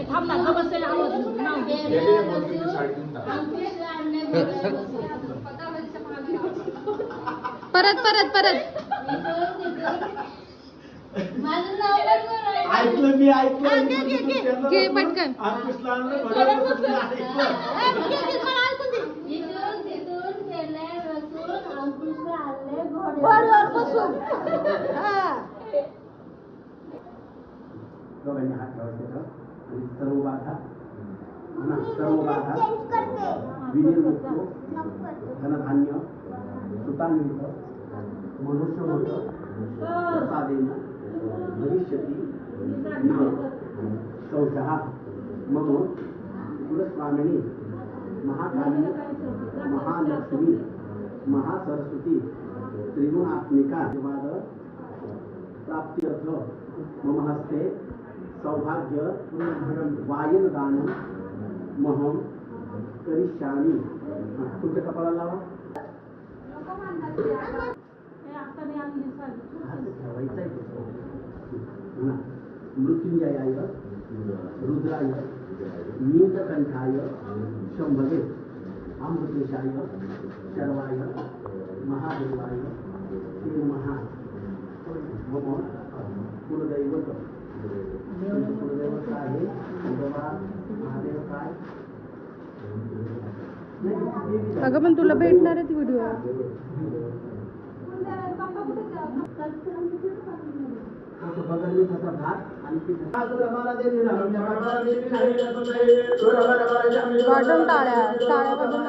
थांब ना बस परत परत परत ऐकलं मी ऐकलं घे पटकन हात ठेवायचे सर्व बाधा सर्व बाधा विनिर्मुक्तो धनधान्य सुतान्वित मनुष्य होत प्रसादेन भविष्यति शौचः मम कुलस्वामिनी महाकाली महालक्ष्मी महासरस्वती त्रिगुणात्मिका प्राप्त्यर्थ मम हस्ते सौभाग्य वायनदान महम करिष्यामि. तुमच्या कपाळाला लावा. मृत्युंजयाय रुद्राय नीलकंठाय शंभवे अमृतेशाय शर्वाय महादेवाय ते नमः. मम कुलदैवत कुलदैवत आहे महादेव काय. अगं पण तुला भेटणार आहे ती व्हिडिओ. वाजव टाळ्या टाळ्या वाजव.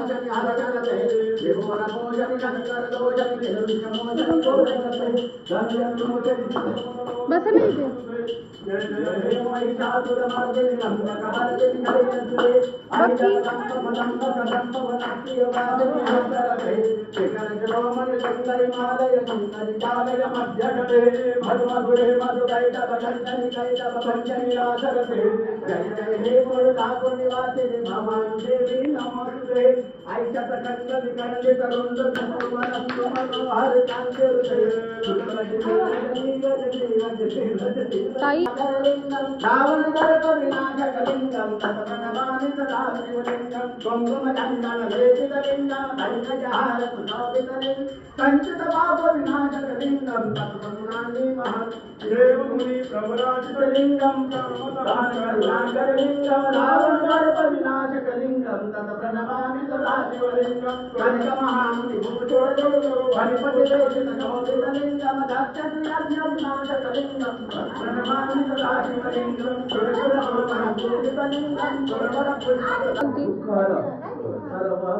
बस नाही ते ताई